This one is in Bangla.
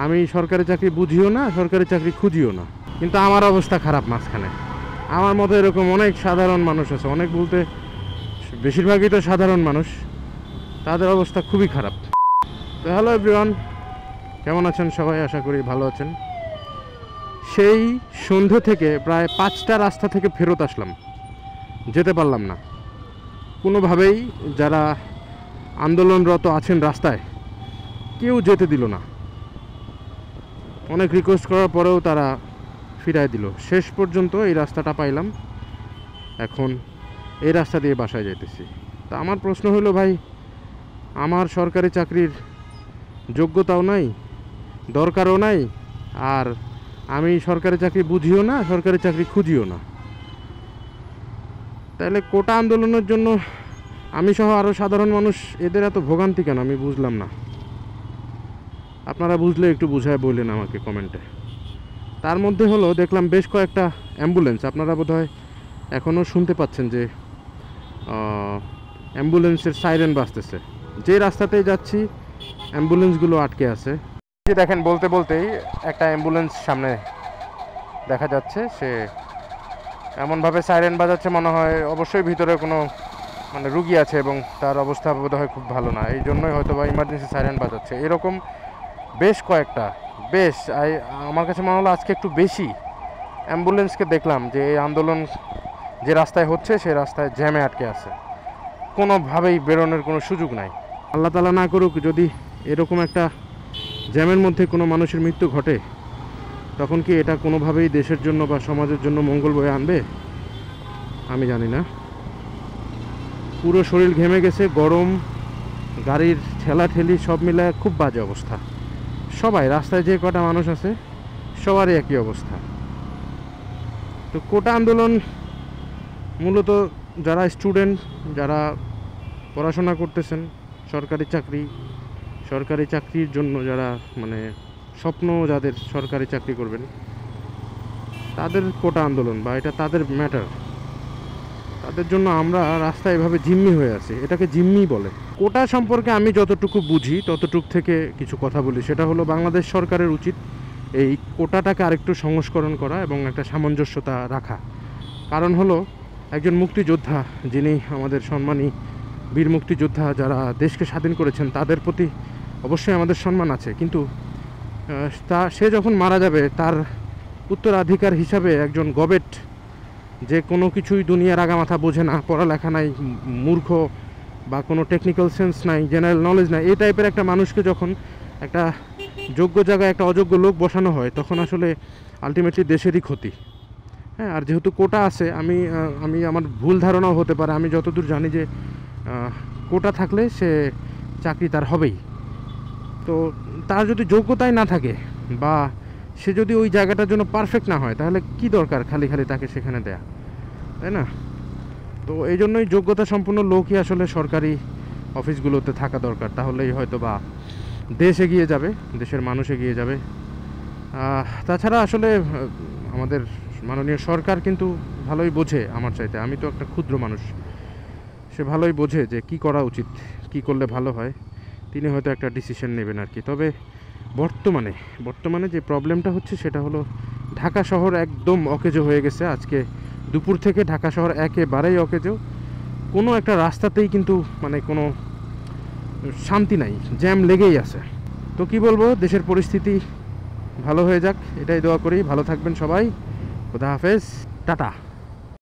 আমি সরকারি চাকরি বুঝিও না, সরকারি চাকরি খুঁজিও না, কিন্তু আমার অবস্থা খারাপ মাঝখানে। আমার মতো এরকম অনেক সাধারণ মানুষ আছে, অনেক বলতে বেশিরভাগই তো সাধারণ মানুষ, তাদের অবস্থা খুবই খারাপ। তো হ্যালো এভরিওয়ান, কেমন আছেন সবাই? আশা করি ভালো আছেন। সেই সন্ধ্যে থেকে প্রায় 5টা রাস্তা থেকে ফেরত আসলাম, যেতে পারলাম না কোনোভাবেই। যারা আন্দোলনরত আছেন রাস্তায়, কেউ যেতে দিল না। অনেক রিকোয়েস্ট করার পরেও তারা ফিরায় দিল। শেষ পর্যন্ত এই রাস্তাটা পাইলাম, এখন এই রাস্তা দিয়ে বাসায় যাইতেছি। তা আমার প্রশ্ন হলো, ভাই, আমার সরকারি চাকরির যোগ্যতাও নাই, দরকারও নাই, আর আমি সরকারি চাকরি বুঝিও না, সরকারি চাকরি খুঁজিও না, তাহলে কোটা আন্দোলনের জন্য আমি সহ আরও সাধারণ মানুষ এদের এত ভোগান্তি কেন? আমি বুঝলাম না। আপনারা বুঝলে একটু বুঝায় বললেন আমাকে কমেন্টে। তার মধ্যে হলো দেখলাম বেশ কয়েকটা অ্যাম্বুলেন্স, আপনারা বোধহয় এখনও শুনতে পাচ্ছেন যে অ্যাম্বুলেন্সের সাইরেন বাজতেছে। যে রাস্তাতেই যাচ্ছি অ্যাম্বুলেন্সগুলো আটকে আছে। যে দেখেন, বলতে বলতেই একটা অ্যাম্বুলেন্স সামনে দেখা যাচ্ছে, সে এমনভাবে সাইরেন বাজাচ্ছে মনে হয় অবশ্যই ভিতরে কোনো রুগী আছে এবং তার অবস্থা বোধহয় খুব ভালো না, এই জন্যই হয়তো বা ইমার্জেন্সি সাইরেন বাজাচ্ছে। এরকম বেশ কয়েকটা, আমার কাছে মনে হলো আজকে একটু বেশি অ্যাম্বুলেন্সকে দেখলাম যে এই আন্দোলন যে রাস্তায় হচ্ছে সেই রাস্তায় জ্যামে আটকে আছে, কোনোভাবেই বেরোনোর কোনো সুযোগ নাই। আল্লাহ তাআলা না করুক যদি এরকম একটা জ্যামের মধ্যে কোনো মানুষের মৃত্যু ঘটে, তখন কি এটা কোনোভাবেই দেশের জন্য বা সমাজের জন্য মঙ্গল বয়ে আনবে? আমি জানি না। পুরো শরীর ঘেমে গেছে, গরম, গাড়ির ঠেলাঠেলি সব মিলায় খুব বাজে অবস্থা। সবাই রাস্তায় যে কটা মানুষ আছে সবারই একই অবস্থা। তো কোটা আন্দোলন মূলত যারা স্টুডেন্ট, যারা পড়াশোনা করতেছেন, সরকারি চাকরির জন্য যারা স্বপ্ন যাদের সরকারি চাকরি করবেন, তাদের কোটা আন্দোলন বা এটা তাদের ম্যাটার। তাদের জন্য আমরা রাস্তায় এভাবে জিম্মি হয়ে আছি, এটাকে জিম্মি বলে। কোটা সম্পর্কে আমি যতটুকু বুঝি ততটুকু থেকে কিছু কথা বলি। সেটা হলো, বাংলাদেশ সরকারের উচিত এই কোটাটাকে আরেকটু সংস্করণ করা এবং একটা সামঞ্জস্যতা রাখা। কারণ হলো, একজন মুক্তিযোদ্ধা, যিনি আমাদের সম্মানী বীর মুক্তিযোদ্ধা, যারা দেশকে স্বাধীন করেছেন, তাদের প্রতি অবশ্যই আমাদের সম্মান আছে, কিন্তু সে যখন মারা যাবে, তার উত্তরাধিকার হিসাবে একজন গবেট, যে কোনো কিছুই দুনিয়ার আগামাথা বোঝে না, পড়ালেখা নাই, মূর্খ, বা কোনো টেকনিক্যাল সেন্স নাই, জেনারেল নলেজ নাই, এই টাইপের একটা মানুষকে যখন একটা যোগ্য জায়গায় একটা অযোগ্য লোক বসানো হয়, তখন আসলে আলটিমেটলি দেশেরই ক্ষতি। হ্যাঁ, আর যেহেতু কোটা আছে, আমি আমার ভুল ধারণাও হতে পারে, আমি যতদূর জানি যে কোটা থাকলে সে চাকরি তার হবেই। তো তার যদি যোগ্যতাই না থাকে বা সে যদি ওই জায়গাটার জন্য পারফেক্ট না হয়, তাহলে কি দরকার খালি খালি তাকে সেখানে দেয়া, তাই না? তো এই জন্যই যোগ্যতা সম্পন্ন লোকই আসলে সরকারি অফিসগুলোতে থাকা দরকার, তাহলেই হয়তো বা দেশ এগিয়ে যাবে, দেশের মানুষ এগিয়ে যাবে। তাছাড়া আসলে আমাদের মাননীয় সরকার কিন্তু ভালোই বোঝে আমার চাইতে। আমি তো একটা ক্ষুদ্র মানুষ, সে ভালোই বোঝে যে কি করা উচিত, কি করলে ভালো হয়। তিনি হয়তো একটা ডিসিশন নেবেন আর কি। তবে বর্তমানে যে প্রবলেমটা হচ্ছে সেটা হলো, ঢাকা শহর একদম অকেজো হয়ে গেছে। আজকে দুপুর থেকে ঢাকা শহর একেবারেই অকেজো। কোনো একটা রাস্তাতেই কিন্তু কোনো শান্তি নাই, জ্যাম লেগেই আছে। তো কি বলবো, দেশের পরিস্থিতি ভালো হয়ে যাক, এটাই দোয়া করি। ভালো থাকবেন সবাই, খোদা হাফেজ, টাটা।